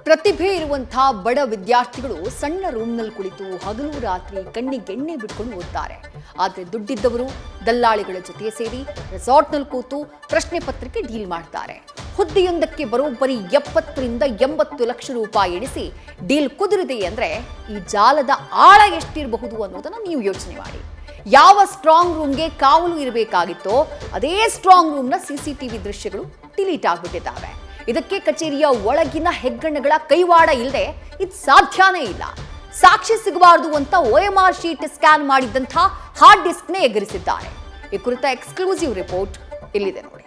ಪ್ರತಿಭೆ ಇರುವಂತಹ ಬಡ ವಿದ್ಯಾರ್ಥಿಗಳು ಸಣ್ಣ ರೂಮ್ನಲ್ಲಿ ಕುಳಿತು ಹಗಲು ರಾತ್ರಿ ಕಣ್ಣಿಗೆಣ್ಣೆ ಬಿಟ್ಕೊಂಡು ಓದ್ತಾರೆ. ಆದರೆ ದುಡ್ಡಿದ್ದವರು ದಲ್ಲಾಳಿಗಳ ಜೊತೆ ಸೇರಿ ರೆಸಾರ್ಟ್ನಲ್ಲಿ ಕೂತು ಪ್ರಶ್ನೆ ಪತ್ರಿಕೆ ಡೀಲ್ ಮಾಡ್ತಾರೆ. ಹುದ್ದೆಯೊಂದಕ್ಕೆ ಬರೋಬ್ಬರಿ 70ರಿಂದ 80 ಲಕ್ಷ ರೂಪಾಯಿ ಎಣಿಸಿ ಡೀಲ್ ಕುದುರಿದೆ ಅಂದ್ರೆ ಈ ಜಾಲದ ಆಳ ಎಷ್ಟಿರಬಹುದು ಅನ್ನೋದನ್ನ ನೀವು ಯೋಚನೆ ಮಾಡಿ. ಯಾವ ಸ್ಟ್ರಾಂಗ್ ರೂಮ್ಗೆ ಕಾವಲು ಇರಬೇಕಾಗಿತ್ತೋ ಅದೇ ಸ್ಟ್ರಾಂಗ್ ರೂಮ್ನ ಸಿಸಿಟಿವಿ ದೃಶ್ಯಗಳು ಡಿಲೀಟ್ ಆಗ್ಬಿಟ್ಟಿದ್ದಾವೆ. ಇದಕ್ಕೆ ಕಚೇರಿಯ ಒಳಗಿನ ಹೆಗ್ಗಣಗಳ ಕೈವಾಡ ಇಲ್ಲದೆ ಇದು ಸಾಧ್ಯನೇ ಇಲ್ಲ. ಸಾಕ್ಷಿ ಸಿಗಬಾರದು ಅಂತ OMR ಶೀಟ್ ಸ್ಕ್ಯಾನ್ ಮಾಡಿದಂಥ ಹಾರ್ಡ್ ಡಿಸ್ಕ್ನೇ ಎಗರಿಸಿದ್ದಾರೆ. ಈ ಕುರಿತ ಎಕ್ಸ್ಕ್ಲೂಸಿವ್ ರಿಪೋರ್ಟ್ ಇಲ್ಲಿದೆ ನೋಡಿ.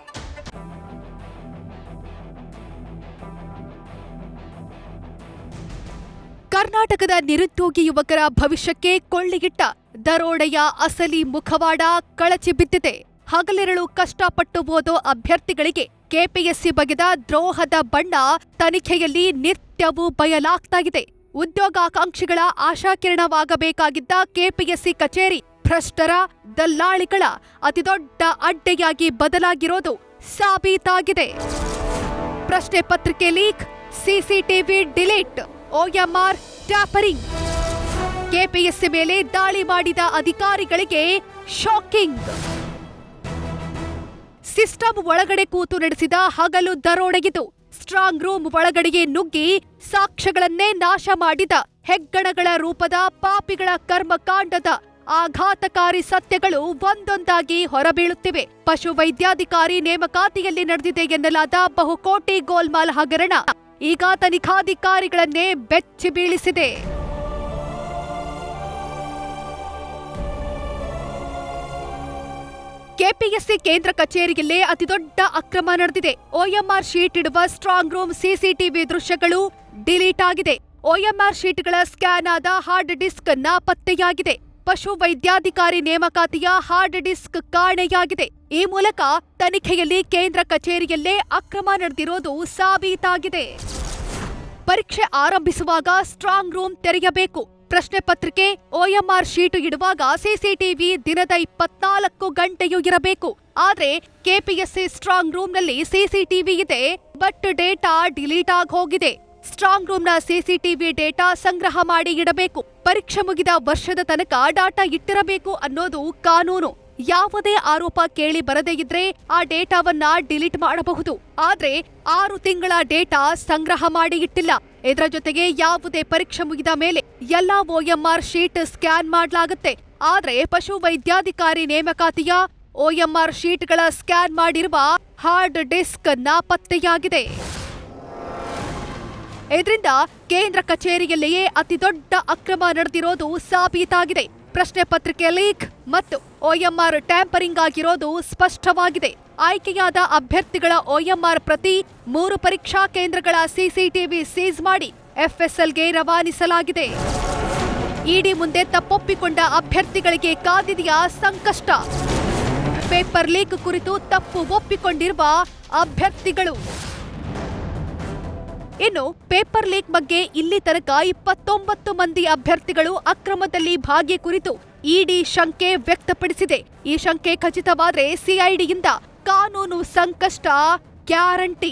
ಕರ್ನಾಟಕದ ನಿರುದ್ಯೋಗಿ ಯುವಕರ ಭವಿಷ್ಯಕ್ಕೆ ಕೊಳ್ಳಿಗಿಟ್ಟ ದರೋಡೆಯ ಅಸಲಿ ಮುಖವಾಡ ಕಳಚಿ ಬಿದ್ದಿದೆ. ಹಗಲಿರುಳು ಕಷ್ಟಪಟ್ಟು ಓದೋ ಅಭ್ಯರ್ಥಿಗಳಿಗೆ ಕೆಪಿಎಸ್ಸಿ ಬಗೆದ ದ್ರೋಹದ ಬಣ್ಣ ತನಿಖೆಯಲ್ಲಿ ನಿತ್ಯವೂ ಬಯಲಾಗ್ತಾಗಿದೆ. ಉದ್ಯೋಗಾಕಾಂಕ್ಷಿಗಳ ಆಶಾಕಿರಣವಾಗಬೇಕಾಗಿದ್ದ ಕೆಪಿಎಸ್ಸಿ ಕಚೇರಿ ಭ್ರಷ್ಟರ, ದಲ್ಲಾಳಿಗಳ ಅತಿದೊಡ್ಡ ಅಡ್ಡೆಯಾಗಿ ಬದಲಾಗಿರೋದು ಸಾಬೀತಾಗಿದೆ. ಪ್ರಶ್ನೆ ಪತ್ರಿಕೆ leak, CCTV delete, OMR tampering. KPSC ಮೇಲೆ ದಾಳಿ ಮಾಡಿದ ಅಧಿಕಾರಿಗಳಿಗೆ ಶಾಕಿಂಗ್. ಸಿಸ್ಟಮ್ ಒಳಗಡೆ ಕೂತು ನಡೆಸಿದ ಹಗಲು ದರೋಡೆಗಿದು. ಸ್ಟ್ರಾಂಗ್ ರೂಮ್ ಒಳಗಡೆಗೆ ನುಗ್ಗಿ ಸಾಕ್ಷ್ಯಗಳನ್ನೇ ನಾಶ ಮಾಡಿದ ಹೆಗ್ಗಣಗಳ ರೂಪದ ಪಾಪಿಗಳ ಕರ್ಮಕಾಂಡದ ಆಘಾತಕಾರಿ ಸತ್ಯಗಳು ಒಂದೊಂದಾಗಿ ಹೊರಬೀಳುತ್ತಿವೆ. ಪಶು ವೈದ್ಯಾಧಿಕಾರಿ ನೇಮಕಾತಿಯಲ್ಲಿ ನಡೆದಿದೆ ಎನ್ನಲಾದ ಬಹುಕೋಟಿ ಗೋಲ್ಮಾಲ್ ಹಗರಣ ಈಗ ತನಿಖಾಧಿಕಾರಿಗಳನ್ನೇ ಬೆಚ್ಚಿ ಬೀಳಿಸಿದೆ. ಕೆಪಿಎಸ್ಸಿ ಕೇಂದ್ರ ಕಚೇರಿಯಲ್ಲೇ ಅತಿದೊಡ್ಡ ಅಕ್ರಮ ನಡೆದಿದೆ. OMR ಶೀಟ್ ಇಡುವ ಸ್ಟ್ರಾಂಗ್ ರೂಮ್ ಸಿಸಿಟಿವಿ ದೃಶ್ಯಗಳು ಡಿಲೀಟ್ ಆಗಿದೆ. OMR ಶೀಟ್ಗಳ ಸ್ಕ್ಯಾನ್ ಆದ ಹಾರ್ಡ್ ಡಿಸ್ಕ್ ನಾಪತ್ತೆಯಾಗಿದೆ. ಪಶು ವೈದ್ಯಾಧಿಕಾರಿ ನೇಮಕಾತಿಯ ಹಾರ್ಡ್ ಡಿಸ್ಕ್ ಕಾಣೆಯಾಗಿದೆ. ಈ ಮೂಲಕ ತನಿಖೆಯಲ್ಲಿ ಕೇಂದ್ರ ಕಚೇರಿಯಲ್ಲೇ ಅಕ್ರಮ ನಡೆದಿರೋದು ಸಾಬೀತಾಗಿದೆ. ಪರೀಕ್ಷೆ ಆರಂಭಿಸುವಾಗ ಸ್ಟ್ರಾಂಗ್ ರೂಮ್ ತೆರೆಯಬೇಕು. ಪ್ರಶ್ನೆ ಪತ್ರಿಕೆ, OMR ಶೀಟು ಇಡುವಾಗ ಸಿಸಿಟಿವಿ ದಿನದ 24 ಗಂಟೆಯೂ ಇರಬೇಕು. ಆದ್ರೆ ಕೆಪಿಎಸ್ಸಿ ಸ್ಟ್ರಾಂಗ್ ರೂಮ್ನಲ್ಲಿ ಸಿಸಿಟಿವಿ ಇದೆ, ಬಟ್ ಡೇಟಾ ಡಿಲೀಟ್ ಆಗಿ ಹೋಗಿದೆ. ಸ್ಟ್ರಾಂಗ್ ರೂಮ್ನ ಸಿಸಿಟಿವಿ ಡೇಟಾ ಸಂಗ್ರಹ ಮಾಡಿ ಇಡಬೇಕು. ಪರೀಕ್ಷೆ ಮುಗಿದ ವರ್ಷದ ತನಕ ಡಾಟಾ ಇಟ್ಟಿರಬೇಕು ಅನ್ನೋದು ಕಾನೂನು. ಯಾವುದೇ ಆರೋಪ ಕೇಳಿ ಬರದೇ ಇದ್ರೆ ಆ ಡೇಟಾವನ್ನ ಡಿಲೀಟ್ ಮಾಡಬಹುದು. ಆದ್ರೆ 6 ತಿಂಗಳ ಡೇಟಾ ಸಂಗ್ರಹ ಮಾಡಿ ಇಟ್ಟಿಲ್ಲ. ಇದರ ಜೊತೆಗೆ ಯಾವುದೇ ಪರೀಕ್ಷೆ ಮುಗಿದ ಮೇಲೆ ಎಲ್ಲಾ OMR ಶೀಟ್ ಸ್ಕ್ಯಾನ್ ಮಾಡಲಾಗುತ್ತೆ. ಆದ್ರೆ ಪಶು ವೈದ್ಯಾಧಿಕಾರಿ ನೇಮಕಾತಿಯ OMR ಶೀಟ್ಗಳ ಸ್ಕ್ಯಾನ್ ಮಾಡಿರುವ ಹಾರ್ಡ್ ಡಿಸ್ಕ್ ನಾಪತ್ತೆಯಾಗಿದೆ. ಇದರಿಂದ ಕೇಂದ್ರ ಕಚೇರಿಯಲ್ಲಿಯೇ ಅತಿದೊಡ್ಡ ಅಕ್ರಮ ನಡೆದಿರೋದು ಸಾಬೀತಾಗಿದೆ. ಪ್ರಶ್ನೆ ಪತ್ರಿಕೆ ಲೀಕ್ ಮತ್ತು OMR ಟ್ಯಾಂಪರಿಂಗ್ ಆಗಿರೋದು ಸ್ಪಷ್ಟವಾಗಿದೆ. ಆಯ್ಕೆಯಾದ ಅಭ್ಯರ್ಥಿಗಳ OMR ಪ್ರತಿ 3 ಪರೀಕ್ಷಾ ಕೇಂದ್ರಗಳ ಸಿಸಿಟಿವಿ ಸೀಸ್ ಮಾಡಿ FSLಗೆ ರವಾನಿಸಲಾಗಿದೆ. ಇಡಿ ಮುಂದೆ ತಪ್ಪೊಪ್ಪಿಕೊಂಡ ಅಭ್ಯರ್ಥಿಗಳಿಗೆ ಕಾದಿದೆಯಾ ಸಂಕಷ್ಟ? ಪೇಪರ್ ಲೀಕ್ ಕುರಿತು ತಪ್ಪು ಒಪ್ಪಿಕೊಂಡಿರುವ ಅಭ್ಯರ್ಥಿಗಳು. ಇನ್ನು ಪೇಪರ್ ಲೀಕ್ ಬಗ್ಗೆ ಇಲ್ಲಿ ತನಕ 29 ಮಂದಿ ಅಭ್ಯರ್ಥಿಗಳು ಅಕ್ರಮದಲ್ಲಿ ಭಾಗಿ ಕುರಿತು ಇಡಿ ಶಂಕೆ ವ್ಯಕ್ತಪಡಿಸಿದೆ. ಈ ಶಂಕೆ ಖಚಿತವಾದರೆ ಸಿಐಡಿಯಿಂದ ಕಾನೂನು ಸಂಕಷ್ಟ ಗ್ಯಾರಂಟಿ.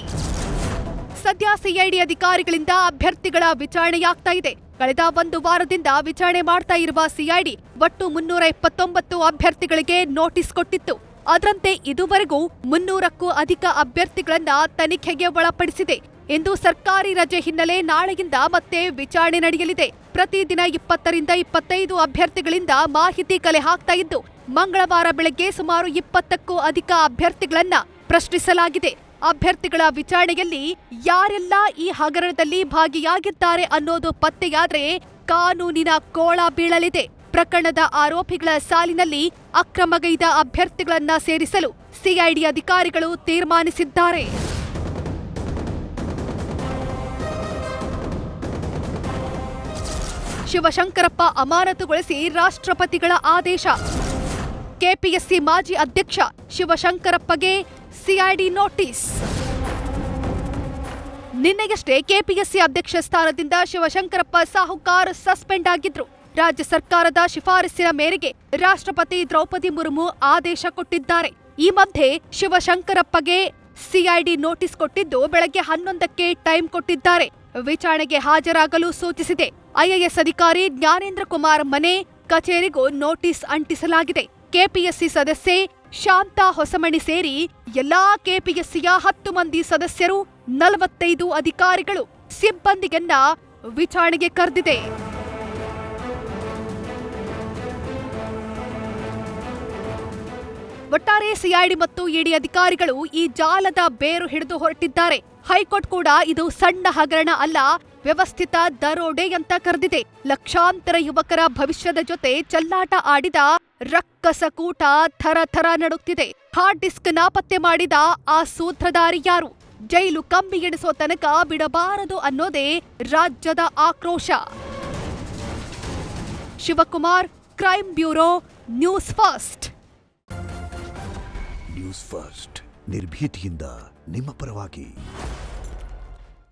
ಸದ್ಯ ಸಿಐಡಿ ಅಧಿಕಾರಿಗಳಿಂದ ಅಭ್ಯರ್ಥಿಗಳ ವಿಚಾರಣೆಯಾಗ್ತಾ ಇದೆ. ಕಳೆದ 1 ವಾರದಿಂದ ವಿಚಾರಣೆ ಮಾಡ್ತಾ ಇರುವ ಸಿಐಡಿ ಒಟ್ಟು 329 ಅಭ್ಯರ್ಥಿಗಳಿಗೆ ನೋಟಿಸ್ ಕೊಟ್ಟಿತ್ತು. ಅದರಂತೆ ಇದುವರೆಗೂ 300ಕ್ಕೂ ಅಧಿಕ ಅಭ್ಯರ್ಥಿಗಳನ್ನ ತನಿಖೆಗೆ ಒಳಪಡಿಸಿದೆ. ಇಂದು ಸರ್ಕಾರಿ ರಜೆ ಹಿನ್ನೆಲೆ ನಾಳೆಯಿಂದ ಮತ್ತೆ ವಿಚಾರಣೆ ನಡೆಯಲಿದೆ. ಪ್ರತಿದಿನ 20ರಿಂದ 25 ಅಭ್ಯರ್ಥಿಗಳಿಂದ ಮಾಹಿತಿ ಕಲೆ ಹಾಕ್ತಾ ಇದ್ದು, ಮಂಗಳವಾರ ಬೆಳಗ್ಗೆ ಸುಮಾರು 20ಕ್ಕೂ ಅಧಿಕ ಅಭ್ಯರ್ಥಿಗಳನ್ನ ಪ್ರಶ್ನಿಸಲಾಗಿದೆ. ಅಭ್ಯರ್ಥಿಗಳ ವಿಚಾರಣೆಯಲ್ಲಿ ಯಾರೆಲ್ಲ ಈ ಹಗರಣದಲ್ಲಿ ಭಾಗಿಯಾಗಿದ್ದಾರೆ ಅನ್ನೋದು ಪತ್ತೆಯಾದ್ರೆ ಕಾನೂನಿನ ಕೋಳ ಬೀಳಲಿದೆ. ಪ್ರಕರಣದ ಆರೋಪಿಗಳ ಸಾಲಿನಲ್ಲಿ ಅಕ್ರಮಗೈದ ಅಭ್ಯರ್ಥಿಗಳನ್ನ ಸೇರಿಸಲು ಸಿಐಡಿ ಅಧಿಕಾರಿಗಳು ತೀರ್ಮಾನಿಸಿದ್ದಾರೆ. ಶಿವಶಂಕರಪ್ಪ ಅಮಾನತುಗೊಳಿಸಿ ರಾಷ್ಟ್ರಪತಿಗಳ ಆದೇಶ. ಕೆಪಿಎಸ್ಸಿ ಮಾಜಿ ಅಧ್ಯಕ್ಷ ಶಿವಶಂಕರಪ್ಪಗೆ ಸಿಐಡಿ ನೋಟಿಸ್. ನಿನ್ನೆಯಷ್ಟೇ ಕೆಪಿಎಸ್ಸಿ ಅಧ್ಯಕ್ಷ ಸ್ಥಾನದಿಂದ ಶಿವಶಂಕರಪ್ಪ ಸಾಹುಕಾರ್ ಸಸ್ಪೆಂಡ್ ಆಗಿದ್ರು. ರಾಜ್ಯ ಸರ್ಕಾರದ ಶಿಫಾರಸ್ಸಿನ ಮೇರೆಗೆ ರಾಷ್ಟ್ರಪತಿ ದ್ರೌಪದಿ ಮುರ್ಮು ಆದೇಶ ಕೊಟ್ಟಿದ್ದಾರೆ. ಈ ಮಧ್ಯೆ ಶಿವಶಂಕರಪ್ಪಗೆ ಸಿಐಡಿ ನೋಟಿಸ್ ಕೊಟ್ಟಿದ್ದು ಬೆಳಗ್ಗೆ 11ಕ್ಕೆ ಟೈಮ್ ಕೊಟ್ಟಿದ್ದಾರೆ. ವಿಚಾರಣೆಗೆ ಹಾಜರಾಗಲು ಸೂಚಿಸಿದೆ. ಐಎಎಸ್ ಅಧಿಕಾರಿ ಜ್ಞಾನೇಂದ್ರ ಕುಮಾರ್ ಮನೆ, ಕಚೇರಿಗೂ ನೋಟಿಸ್ ಅಂಟಿಸಲಾಗಿದೆ. ಕೆಪಿಎಸ್ಸಿ ಸದಸ್ಯೆ ಶಾಂತಾ ಹೊಸಮಣಿ ಸೇರಿ ಎಲ್ಲಾ ಕೆಪಿಎಸ್ಸಿಯ 10 ಮಂದಿ ಸದಸ್ಯರು, 45 ಅಧಿಕಾರಿಗಳು, ಸಿಬ್ಬಂದಿಯನ್ನ ವಿಚಾರಣೆಗೆ ಕರೆದಿದೆ. ಒಟ್ಟಾರೆ ಸಿಐಡಿ ಮತ್ತು ಇಡಿ ಅಧಿಕಾರಿಗಳು ಈ ಜಾಲದ ಬೇರು ಹಿಡಿದು ಹೊರಟಿದ್ದಾರೆ. ಹೈಕೋರ್ಟ್ ಕೂಡ ಇದು ಸಣ್ಣ ಹಗರಣ ಅಲ್ಲ, ವ್ಯವಸ್ಥಿತ ದರೋಡೆ ಅಂತ ಕರೆದಿದೆ. ಲಕ್ಷಾಂತರ ಯುವಕರ ಭವಿಷ್ಯದ ಜೊತೆ ಚೆಲ್ಲಾಟ ಆಡಿದ ರಕ್ಕಸ ಕೂಟ ಥರ ನಡುಕ್ತಿದೆ. ಹಾರ್ಡ್ ಡಿಸ್ಕ್ ನಾಪತ್ತೆ ಮಾಡಿದ ಆ ಸೂತ್ರಧಾರಿ ಯಾರು? ಜೈಲು ಕಂಬಿ ಎಣಿಸೋ ತನಕ ಬಿಡಬಾರದು ಅನ್ನೋದೇ ರಾಜ್ಯದ ಆಕ್ರೋಶ. Shivakumar, crime bureau, news first. News first ನಿರ್ಭೀತಿಯಿಂದ ನಿಮ್ಮ ಪರವಾಗಿ.